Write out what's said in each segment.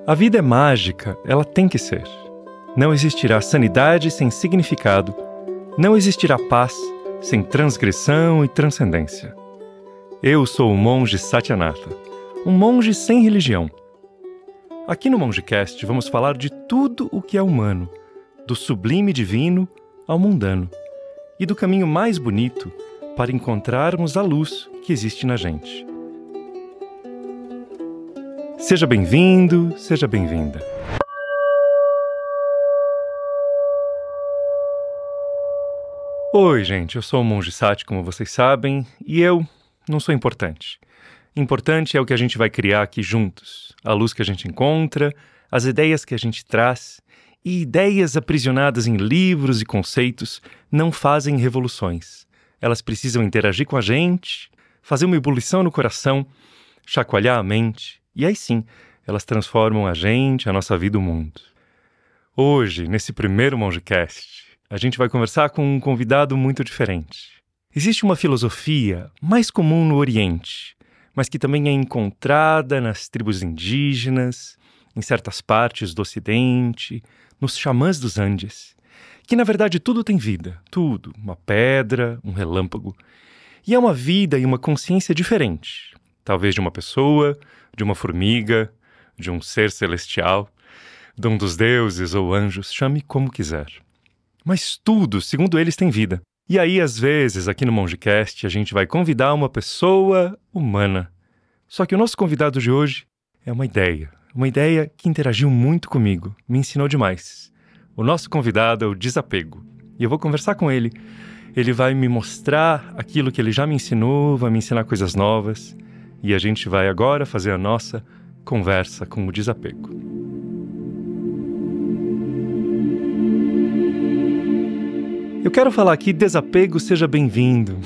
A vida é mágica, ela tem que ser. Não existirá sanidade sem significado. Não existirá paz sem transgressão e transcendência. Eu sou o monge Satyanatha, um monge sem religião. Aqui no MongeCast vamos falar de tudo o que é humano, do sublime divino ao mundano, e do caminho mais bonito para encontrarmos a luz que existe na gente. Seja bem-vindo, seja bem-vinda. Oi, gente, eu sou o Monge Sati, como vocês sabem, e eu não sou importante. Importante é o que a gente vai criar aqui juntos, a luz que a gente encontra, as ideias que a gente traz, e ideias aprisionadas em livros e conceitos não fazem revoluções. Elas precisam interagir com a gente, fazer uma ebulição no coração, chacoalhar a mente, e aí sim, elas transformam a gente, a nossa vida e o mundo. Hoje, nesse primeiro MongeCast, a gente vai conversar com um convidado muito diferente. Existe uma filosofia mais comum no Oriente, mas que também é encontrada nas tribos indígenas, em certas partes do Ocidente, nos xamãs dos Andes, que na verdade tudo tem vida, tudo, uma pedra, um relâmpago. E é uma vida e uma consciência diferente, talvez de uma pessoa, de uma formiga, de um ser celestial, de um dos deuses ou anjos, chame como quiser. Mas tudo, segundo eles, tem vida. E aí, às vezes, aqui no MongeCast, a gente vai convidar uma pessoa humana. Só que o nosso convidado de hoje é uma ideia que interagiu muito comigo, me ensinou demais. O nosso convidado é o Desapego. E eu vou conversar com ele. Ele vai me mostrar aquilo que ele já me ensinou, vai me ensinar coisas novas. E a gente vai agora fazer a nossa conversa com o Desapego. Eu quero falar aqui, desapego, seja bem-vindo.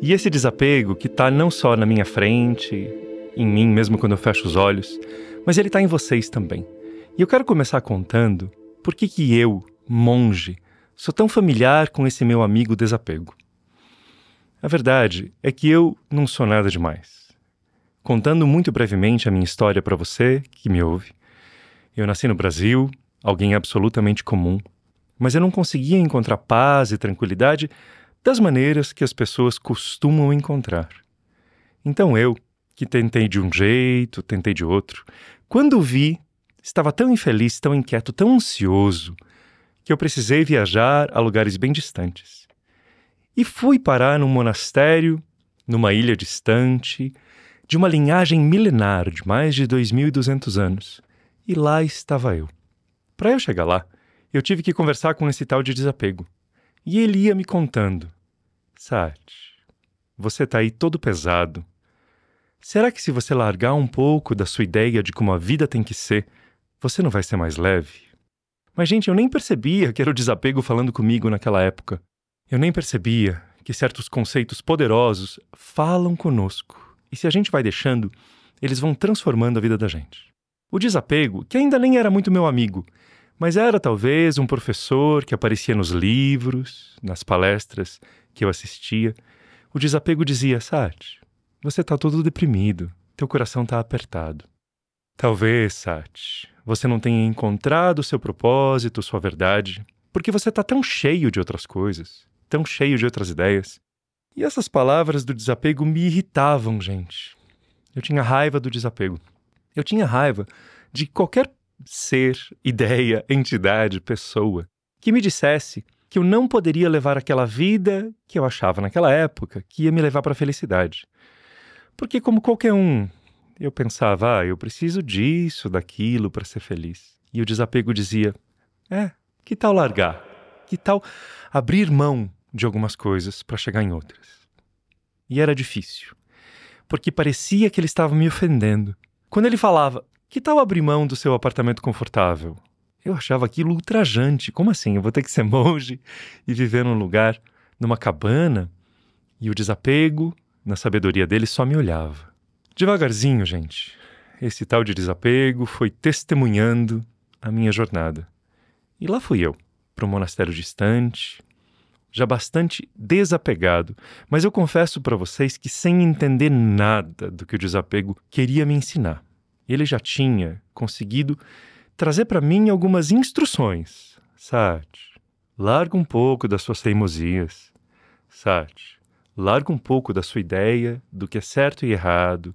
E esse desapego que está não só na minha frente, em mim mesmo quando eu fecho os olhos, mas ele está em vocês também. E eu quero começar contando por que eu, monge, sou tão familiar com esse meu amigo desapego. A verdade é que eu não sou nada demais. Contando muito brevemente a minha história para você que me ouve, eu nasci no Brasil, alguém absolutamente comum, mas eu não conseguia encontrar paz e tranquilidade das maneiras que as pessoas costumam encontrar. Então eu, que tentei de um jeito, tentei de outro, quando vi, estava tão infeliz, tão inquieto, tão ansioso, que eu precisei viajar a lugares bem distantes. E fui parar num monastério, numa ilha distante, de uma linhagem milenar de mais de 2.200 anos. E lá estava eu. Para eu chegar lá, eu tive que conversar com esse tal de desapego. E ele ia me contando. Sati, você está aí todo pesado. Será que se você largar um pouco da sua ideia de como a vida tem que ser, você não vai ser mais leve? Mas, gente, eu nem percebia que era o desapego falando comigo naquela época. Eu nem percebia que certos conceitos poderosos falam conosco. E se a gente vai deixando, eles vão transformando a vida da gente. O desapego, que ainda nem era muito meu amigo, mas era talvez um professor que aparecia nos livros, nas palestras que eu assistia. O desapego dizia, Sati, você está todo deprimido, teu coração está apertado. Talvez, Sati, você não tenha encontrado o seu propósito, sua verdade, porque você está tão cheio de outras coisas, tão cheio de outras ideias. E essas palavras do desapego me irritavam, gente. Eu tinha raiva do desapego. Eu tinha raiva de qualquer ser, ideia, entidade, pessoa, que me dissesse que eu não poderia levar aquela vida que eu achava naquela época que ia me levar para a felicidade. Porque como qualquer um, eu pensava, eu preciso disso, daquilo para ser feliz. E o desapego dizia, que tal largar? Que tal abrir mão de algumas coisas para chegar em outras? E era difícil, porque parecia que ele estava me ofendendo. Quando ele falava, que tal abrir mão do seu apartamento confortável? Eu achava aquilo ultrajante. Como assim? Eu vou ter que ser monge e viver num lugar, numa cabana? E o desapego, na sabedoria dele, só me olhava. Devagarzinho, gente, esse tal de desapego foi testemunhando a minha jornada. E lá fui eu, para um monastério distante, já bastante desapegado, mas eu confesso para vocês que sem entender nada do que o desapego queria me ensinar. ele já tinha conseguido trazer para mim algumas instruções. Sati, larga um pouco das suas teimosias. Sati, larga um pouco da sua ideia do que é certo e errado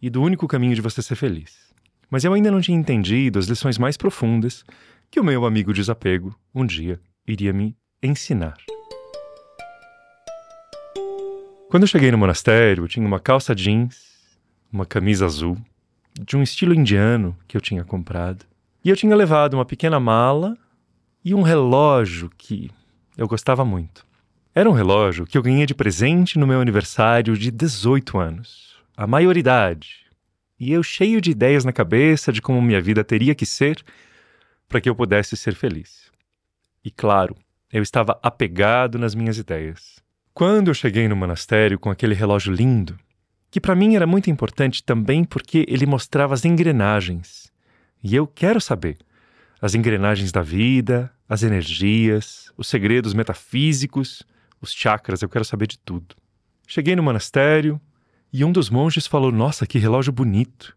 e do único caminho de você ser feliz. Mas eu ainda não tinha entendido as lições mais profundas que o meu amigo desapego um dia iria me ensinar. Quando eu cheguei no monastério, eu tinha uma calça jeans, uma camisa azul, de um estilo indiano que eu tinha comprado. E eu tinha levado uma pequena mala e um relógio que eu gostava muito. Era um relógio que eu ganhei de presente no meu aniversário de 18 anos, a maioridade. E eu cheio de ideias na cabeça de como minha vida teria que ser para que eu pudesse ser feliz. E claro, eu estava apegado nas minhas ideias. Quando eu cheguei no monastério com aquele relógio lindo, que para mim era muito importante também porque ele mostrava as engrenagens. E eu quero saber as engrenagens da vida, as energias, os segredos metafísicos, os chakras, eu quero saber de tudo. Cheguei no monastério e um dos monges falou: "Nossa, que relógio bonito."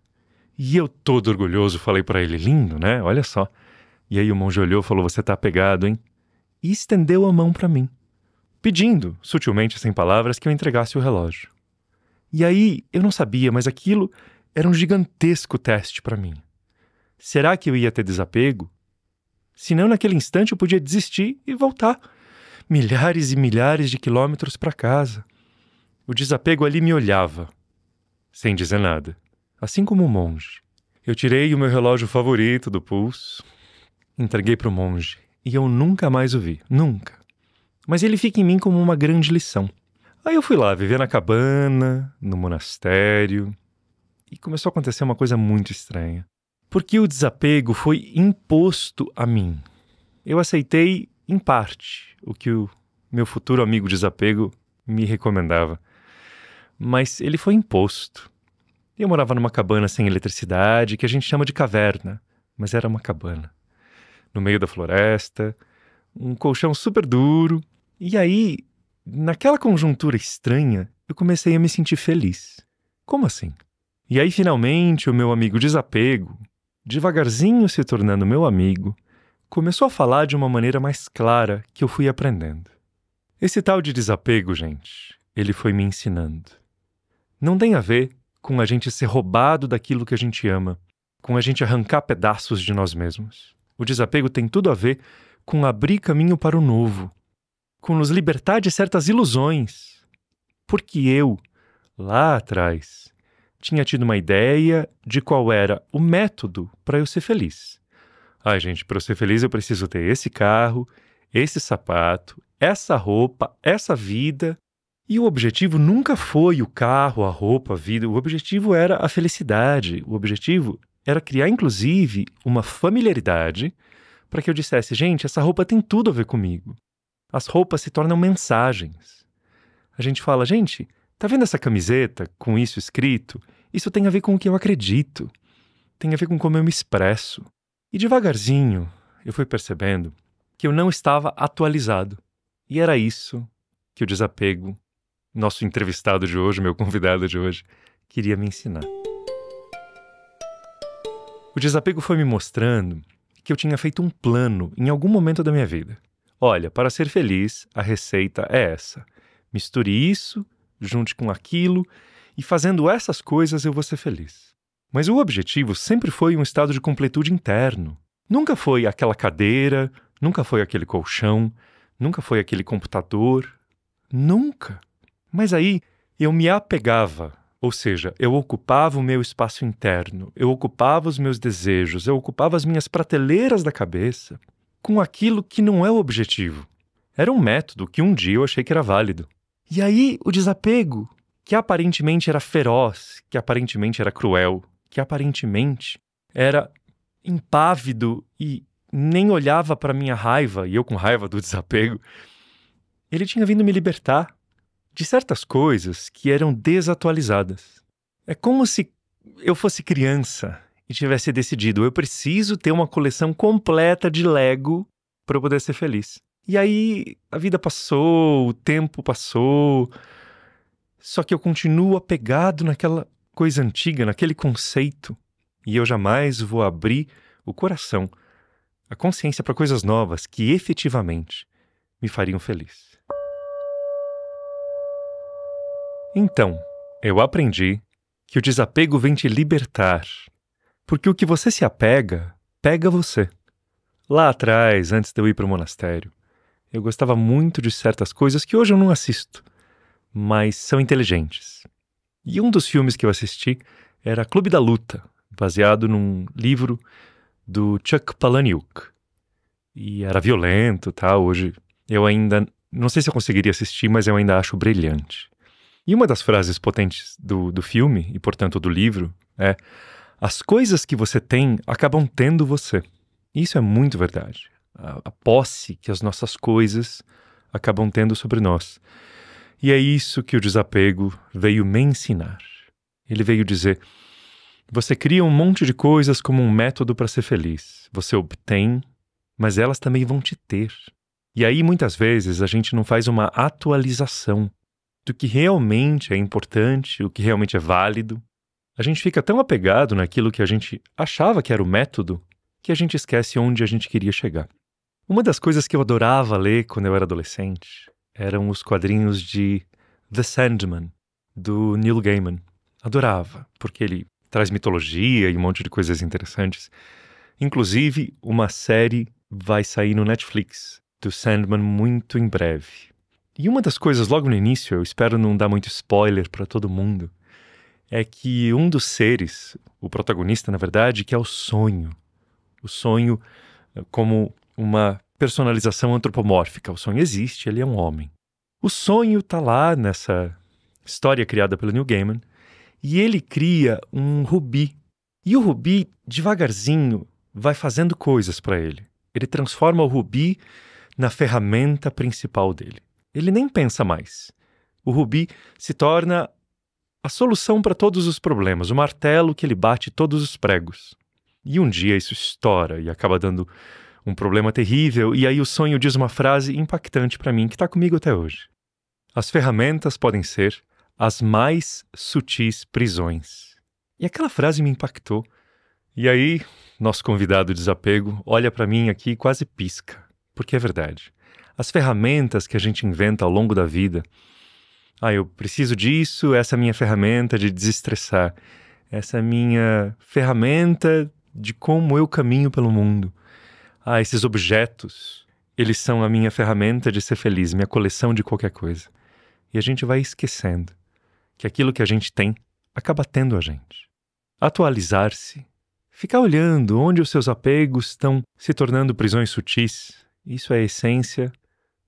E eu, todo orgulhoso, falei para ele: "Lindo, né? Olha só." E aí o monge olhou e falou: "Você tá apegado, hein?" E estendeu a mão para mim, pedindo, sutilmente, sem palavras, que eu entregasse o relógio. E aí, eu não sabia, mas aquilo era um gigantesco teste para mim. Será que eu ia ter desapego? Se não, naquele instante eu podia desistir e voltar milhares e milhares de quilômetros para casa. O desapego ali me olhava, sem dizer nada, assim como o monge. Eu tirei o meu relógio favorito do pulso, entreguei para o monge e eu nunca mais o vi, nunca. Mas ele fica em mim como uma grande lição. Aí eu fui lá viver na cabana, no monastério, e começou a acontecer uma coisa muito estranha. Porque o desapego foi imposto a mim. Eu aceitei, em parte, o que o meu futuro amigo desapego me recomendava. Mas ele foi imposto. Eu morava numa cabana sem eletricidade, que a gente chama de caverna, mas era uma cabana. No meio da floresta, um colchão super duro. E aí, naquela conjuntura estranha, eu comecei a me sentir feliz. Como assim? E aí, finalmente, o meu amigo desapego, devagarzinho se tornando meu amigo, começou a falar de uma maneira mais clara que eu fui aprendendo. Esse tal de desapego, gente, ele foi me ensinando. Não tem a ver com a gente ser roubado daquilo que a gente ama, com a gente arrancar pedaços de nós mesmos. O desapego tem tudo a ver com abrir caminho para o novo, com nos libertar de certas ilusões. Porque eu, lá atrás, tinha tido uma ideia de qual era o método para eu ser feliz. Ai, gente, para eu ser feliz eu preciso ter esse carro, esse sapato, essa roupa, essa vida. E o objetivo nunca foi o carro, a roupa, a vida. O objetivo era a felicidade. O objetivo era criar, inclusive, uma familiaridade para que eu dissesse: gente, essa roupa tem tudo a ver comigo. As roupas se tornam mensagens. A gente fala: gente, tá vendo essa camiseta com isso escrito? Isso tem a ver com o que eu acredito. Tem a ver com como eu me expresso. E devagarzinho, eu fui percebendo que eu não estava atualizado. E era isso que o desapego, nosso entrevistado de hoje, meu convidado de hoje, queria me ensinar. O desapego foi me mostrando que eu tinha feito um plano em algum momento da minha vida. Olha, para ser feliz, a receita é essa. Misture isso, junte com aquilo, e fazendo essas coisas eu vou ser feliz. Mas o objetivo sempre foi um estado de completude interno. Nunca foi aquela cadeira, nunca foi aquele colchão, nunca foi aquele computador. Nunca. Mas aí eu me apegava, ou seja, eu ocupava o meu espaço interno, eu ocupava os meus desejos, eu ocupava as minhas prateleiras da cabeça com aquilo que não é o objetivo. Era um método que um dia eu achei que era válido. E aí o desapego, que aparentemente era feroz, que aparentemente era cruel, que aparentemente era impávido e nem olhava para minha raiva, e eu com raiva do desapego, ele tinha vindo me libertar de certas coisas que eram desatualizadas. É como se eu fosse criança e tivesse decidido: eu preciso ter uma coleção completa de Lego para eu poder ser feliz. E aí a vida passou, o tempo passou, só que eu continuo apegado naquela coisa antiga, naquele conceito. e eu jamais vou abrir o coração, a consciência para coisas novas que efetivamente me fariam feliz. Então, eu aprendi que o desapego vem te libertar, porque o que você se apega, pega você. Lá atrás, antes de eu ir para o monastério, eu gostava muito de certas coisas que hoje eu não assisto, mas são inteligentes. E um dos filmes que eu assisti era Clube da Luta, baseado num livro do Chuck Palahniuk. E era violento, tá? Hoje eu ainda não sei se eu conseguiria assistir, mas eu ainda acho brilhante. E uma das frases potentes do filme, e portanto do livro, é: as coisas que você tem acabam tendo você. Isso é muito verdade. A posse que as nossas coisas acabam tendo sobre nós. E é isso que o desapego veio me ensinar. Ele veio dizer: você cria um monte de coisas como um método para ser feliz. Você obtém, mas elas também vão te ter. E aí, muitas vezes, a gente não faz uma atualização do que realmente é importante, o que realmente é válido. A gente fica tão apegado naquilo que a gente achava que era o método, que a gente esquece onde a gente queria chegar. Uma das coisas que eu adorava ler quando eu era adolescente eram os quadrinhos de The Sandman, do Neil Gaiman. Adorava, porque ele traz mitologia e um monte de coisas interessantes. Inclusive, uma série vai sair no Netflix do Sandman muito em breve. E uma das coisas logo no início, eu espero não dar muito spoiler para todo mundo, é que um dos seres, o protagonista na verdade, que é o sonho. O sonho como uma personalização antropomórfica. O sonho existe, ele é um homem. O sonho está lá nessa história criada pelo Neil Gaiman e ele cria um rubi. E o rubi, devagarzinho, vai fazendo coisas para ele. Ele transforma o rubi na ferramenta principal dele. Ele nem pensa mais. O rubi se torna a solução para todos os problemas, o martelo que ele bate todos os pregos. E um dia isso estoura e acaba dando um problema terrível, e aí o sonho diz uma frase impactante para mim, que está comigo até hoje. As ferramentas podem ser as mais sutis prisões. E aquela frase me impactou. E aí, nosso convidado desapego olha para mim aqui e quase pisca, porque é verdade. As ferramentas que a gente inventa ao longo da vida, eu preciso disso, essa é a minha ferramenta de desestressar, essa é a minha ferramenta de como eu caminho pelo mundo. Esses objetos, eles são a minha ferramenta de ser feliz, minha coleção de qualquer coisa. E a gente vai esquecendo que aquilo que a gente tem acaba tendo a gente. Atualizar-se, ficar olhando onde os seus apegos estão se tornando prisões sutis, isso é a essência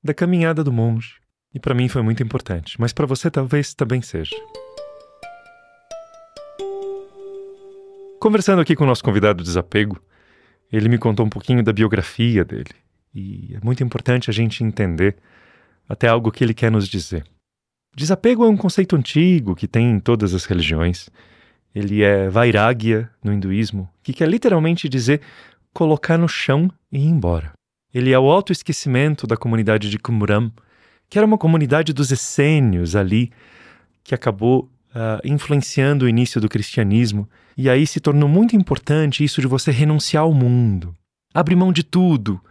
da caminhada do monge. E para mim foi muito importante, mas para você talvez também seja. Conversando aqui com o nosso convidado do desapego, ele me contou um pouquinho da biografia dele. E é muito importante a gente entender até algo que ele quer nos dizer. Desapego é um conceito antigo que tem em todas as religiões. Ele é vairagya no hinduísmo, que quer literalmente dizer colocar no chão e ir embora. Ele é o autoesquecimento da comunidade de Qumran, que era uma comunidade dos essênios ali, que acabou influenciando o início do cristianismo. E aí se tornou muito importante isso de você renunciar ao mundo. Abre mão de tudo.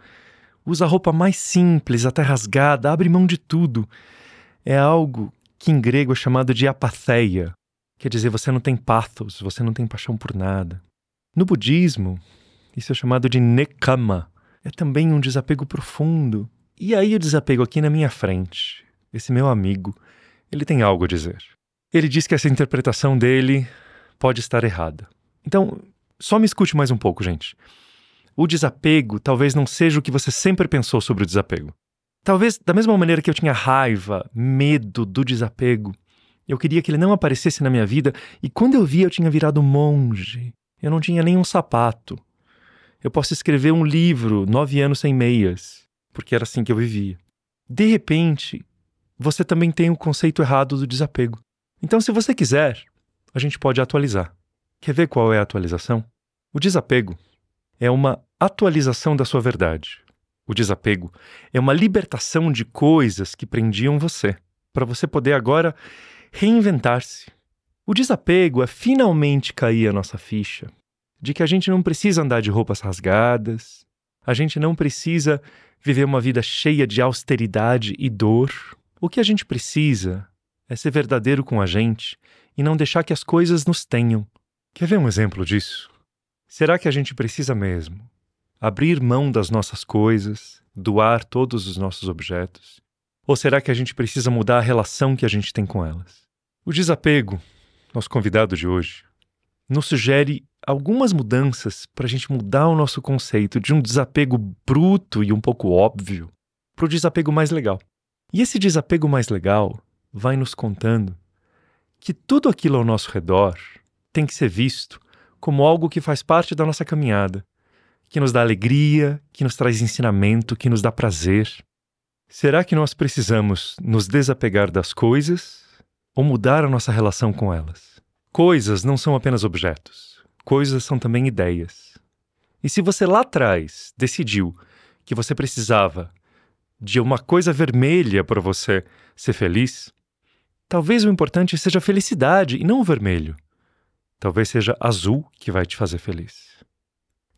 Usa a roupa mais simples, até rasgada, abre mão de tudo. É algo que em grego é chamado de apatheia. Quer dizer, você não tem pathos, você não tem paixão por nada. No budismo, isso é chamado de nekama. É também um desapego profundo. E aí o desapego aqui na minha frente, esse meu amigo, ele tem algo a dizer. Ele diz que essa interpretação dele pode estar errada. Então, só me escute mais um pouco, gente. O desapego talvez não seja o que você sempre pensou sobre o desapego. Talvez, da mesma maneira que eu tinha raiva, medo do desapego, eu queria que ele não aparecesse na minha vida, e quando eu vi, eu tinha virado monge. Eu não tinha nenhum sapato. Eu posso escrever um livro, 9 anos sem meias, porque era assim que eu vivia. De repente, você também tem o conceito errado do desapego. Então, se você quiser, a gente pode atualizar. Quer ver qual é a atualização? O desapego é uma atualização da sua verdade. O desapego é uma libertação de coisas que prendiam você, para você poder agora reinventar-se. O desapego é finalmente cair a nossa ficha de que a gente não precisa andar de roupas rasgadas, a gente não precisa viver uma vida cheia de austeridade e dor. O que a gente precisa é ser verdadeiro com a gente e não deixar que as coisas nos tenham. Quer ver um exemplo disso? Será que a gente precisa mesmo abrir mão das nossas coisas, doar todos os nossos objetos? Ou será que a gente precisa mudar a relação que a gente tem com elas? O desapego, nosso convidado de hoje, nos sugere algumas mudanças para a gente mudar o nosso conceito de um desapego bruto e um pouco óbvio para o desapego mais legal. E esse desapego mais legal vai nos contando que tudo aquilo ao nosso redor tem que ser visto como algo que faz parte da nossa caminhada, que nos dá alegria, que nos traz ensinamento, que nos dá prazer. Será que nós precisamos nos desapegar das coisas ou mudar a nossa relação com elas? Coisas não são apenas objetos. Coisas são também ideias. E se você lá atrás decidiu que você precisava de uma coisa vermelha para você ser feliz, talvez o importante seja a felicidade e não o vermelho. Talvez seja azul que vai te fazer feliz.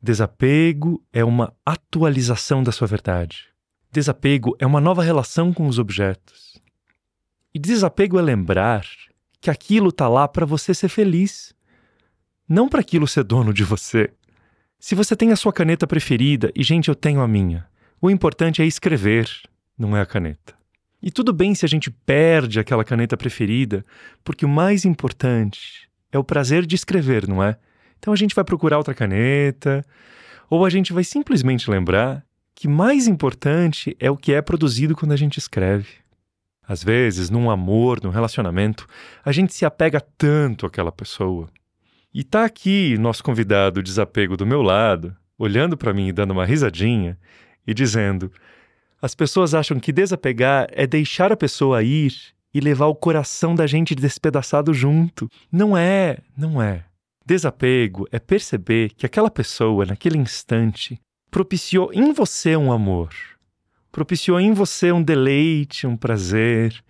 Desapego é uma atualização da sua verdade. Desapego é uma nova relação com os objetos. E desapego é lembrar que aquilo está lá para você ser feliz, não para aquilo ser dono de você. Se você tem a sua caneta preferida, e gente, eu tenho a minha, o importante é escrever, não é a caneta. E tudo bem se a gente perde aquela caneta preferida, porque o mais importante é o prazer de escrever, não é? Então a gente vai procurar outra caneta, ou a gente vai simplesmente lembrar que mais importante é o que é produzido quando a gente escreve. Às vezes, num amor, num relacionamento, a gente se apega tanto àquela pessoa. E tá aqui nosso convidado desapego do meu lado, olhando para mim e dando uma risadinha e dizendo: as pessoas acham que desapegar é deixar a pessoa ir e levar o coração da gente despedaçado junto. Não é, não é. Desapego é perceber que aquela pessoa, naquele instante, propiciou em você um amor, propiciou em você um deleite, um prazer,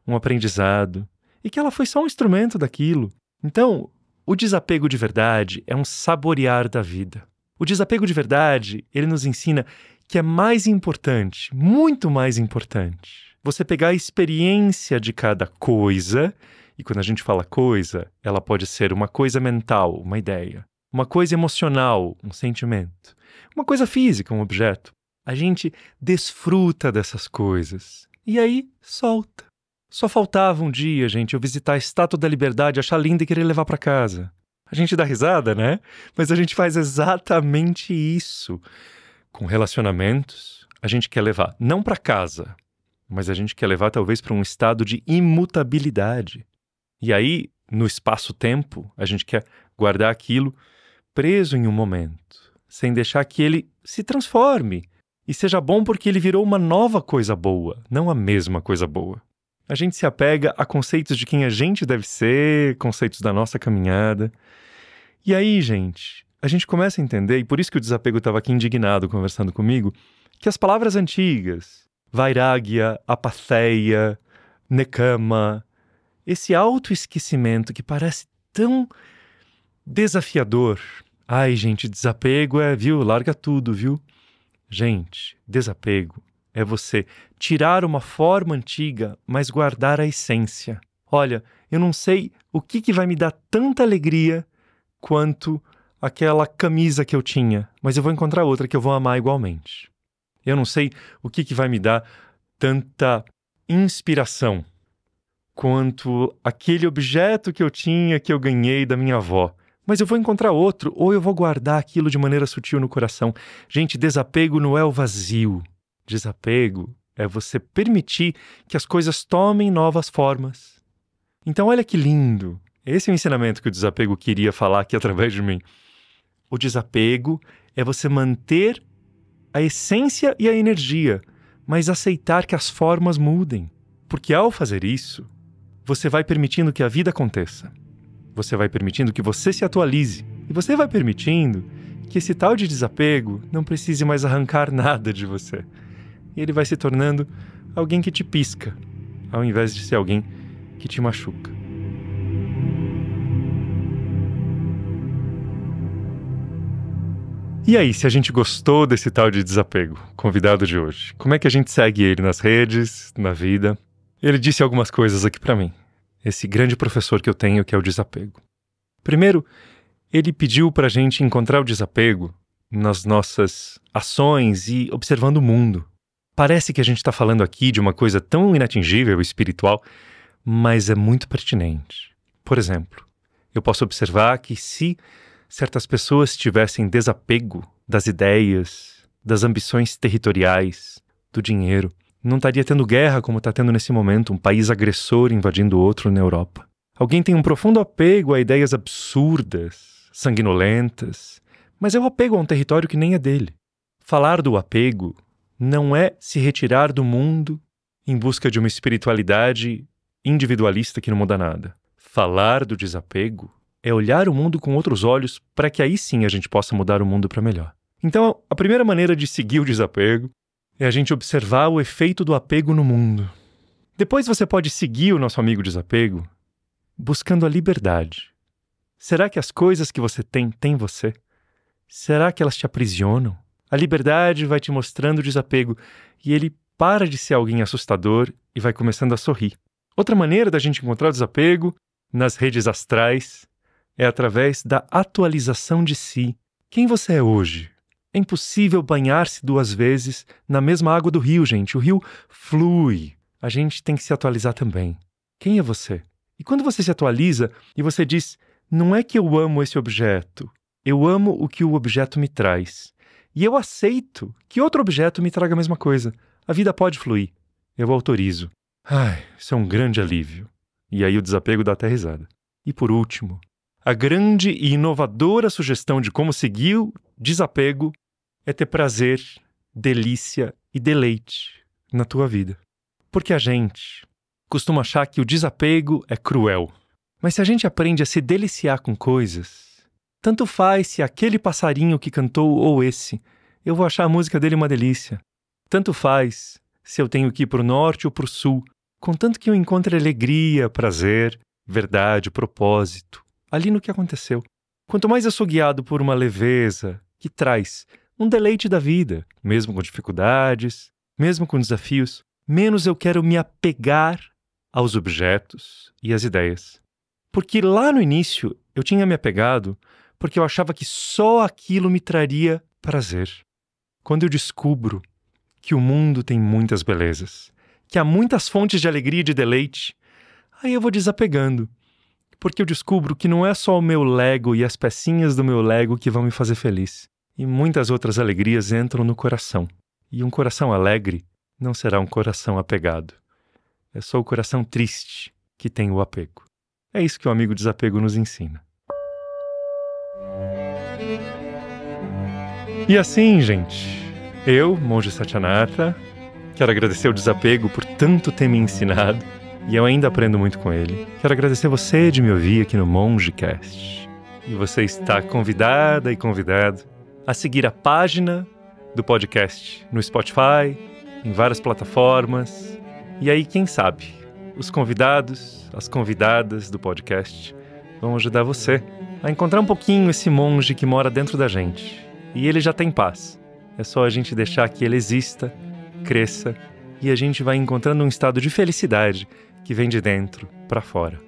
um aprendizado, e que ela foi só um instrumento daquilo. Então, o desapego de verdade é um saborear da vida. O desapego de verdade, ele nos ensina que é mais importante, muito mais importante, você pegar a experiência de cada coisa, e quando a gente fala coisa, ela pode ser uma coisa mental, uma ideia, uma coisa emocional, um sentimento, uma coisa física, um objeto. A gente desfruta dessas coisas e aí solta. Só faltava um dia, gente, eu visitar a Estátua da Liberdade, achar linda e querer levar para casa. A gente dá risada, né? Mas a gente faz exatamente isso. Com relacionamentos, a gente quer levar não para casa, mas a gente quer levar talvez para um estado de imutabilidade. E aí, no espaço-tempo, a gente quer guardar aquilo preso em um momento, sem deixar que ele se transforme e seja bom porque ele virou uma nova coisa boa, não a mesma coisa boa. A gente se apega a conceitos de quem a gente deve ser, conceitos da nossa caminhada. E aí, gente, a gente começa a entender, e por isso que o desapego estava aqui indignado conversando comigo, que as palavras antigas, vairagya, apatheia, nekama, esse autoesquecimento que parece tão desafiador. Ai, gente, desapego viu, larga tudo, viu? Gente, desapego é você tirar uma forma antiga, mas guardar a essência. Olha, eu não sei o que vai me dar tanta alegria quanto aquela camisa que eu tinha, mas eu vou encontrar outra que eu vou amar igualmente. Eu não sei o que vai me dar tanta inspiração quanto aquele objeto que eu tinha, que eu ganhei da minha avó. Mas eu vou encontrar outro, ou eu vou guardar aquilo de maneira sutil no coração. Gente, desapego não é o vazio. Desapego é você permitir que as coisas tomem novas formas. Então, olha que lindo. Esse é o ensinamento que o desapego queria falar aqui através de mim. O desapego é você manter a essência e a energia, mas aceitar que as formas mudem. Porque ao fazer isso, você vai permitindo que a vida aconteça. Você vai permitindo que você se atualize. E você vai permitindo que esse tal de desapego não precise mais arrancar nada de você. E ele vai se tornando alguém que te pisca, ao invés de ser alguém que te machuca. E aí, se a gente gostou desse tal de desapego, convidado de hoje, como é que a gente segue ele nas redes, na vida? Ele disse algumas coisas aqui pra mim, esse grande professor que eu tenho, que é o desapego. Primeiro, ele pediu pra gente encontrar o desapego nas nossas ações e observando o mundo. Parece que a gente está falando aqui de uma coisa tão inatingível e espiritual, mas é muito pertinente. Por exemplo, eu posso observar que se certas pessoas tivessem desapego das ideias, das ambições territoriais, do dinheiro, não estaria tendo guerra como está tendo nesse momento, um país agressor invadindo outro na Europa. Alguém tem um profundo apego a ideias absurdas, sanguinolentas, mas é o apego a um território que nem é dele. Falar do apego não é se retirar do mundo em busca de uma espiritualidade individualista que não muda nada. Falar do desapego é olhar o mundo com outros olhos para que aí sim a gente possa mudar o mundo para melhor. Então, a primeira maneira de seguir o desapego é a gente observar o efeito do apego no mundo. Depois você pode seguir o nosso amigo desapego buscando a liberdade. Será que as coisas que você tem você? Será que elas te aprisionam? A liberdade vai te mostrando o desapego e ele para de ser alguém assustador e vai começando a sorrir. Outra maneira da gente encontrar o desapego nas redes astrais é através da atualização de si. Quem você é hoje? É impossível banhar-se 2 vezes na mesma água do rio, gente. O rio flui. A gente tem que se atualizar também. Quem é você? E quando você se atualiza e você diz, não é que eu amo esse objeto, eu amo o que o objeto me traz. E eu aceito que outro objeto me traga a mesma coisa. A vida pode fluir. Eu autorizo. Isso é um grande alívio. E aí o desapego dá até risada. E por último, a grande e inovadora sugestão de como seguir o desapego é ter prazer, delícia e deleite na tua vida. Porque a gente costuma achar que o desapego é cruel. Mas se a gente aprende a se deliciar com coisas, tanto faz se aquele passarinho que cantou ou esse, eu vou achar a música dele uma delícia. Tanto faz se eu tenho que ir para o norte ou para o sul, contanto que eu encontre alegria, prazer, verdade, propósito, ali no que aconteceu. Quanto mais eu sou guiado por uma leveza que traz um deleite da vida, mesmo com dificuldades, mesmo com desafios, menos eu quero me apegar aos objetos e às ideias. Porque lá no início eu tinha me apegado porque eu achava que só aquilo me traria prazer. Quando eu descubro que o mundo tem muitas belezas, que há muitas fontes de alegria e de deleite, aí eu vou desapegando. Porque eu descubro que não é só o meu Lego e as pecinhas do meu Lego que vão me fazer feliz. E muitas outras alegrias entram no coração. E um coração alegre não será um coração apegado. É só o coração triste que tem o apego. É isso que o amigo desapego nos ensina. E assim, gente, eu, Monge Satyanartha, quero agradecer o desapego por tanto ter me ensinado, e eu ainda aprendo muito com ele. Quero agradecer você de me ouvir aqui no MongeCast. E você está convidada e convidado a seguir a página do podcast no Spotify, em várias plataformas. E aí, quem sabe, os convidados, as convidadas do podcast vão ajudar você a encontrar um pouquinho esse monge que mora dentro da gente. E ele já tem paz. É só a gente deixar que ele exista, cresça, e a gente vai encontrando um estado de felicidade que vem de dentro para fora.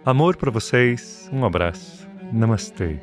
Amor para vocês, um abraço. Namastê.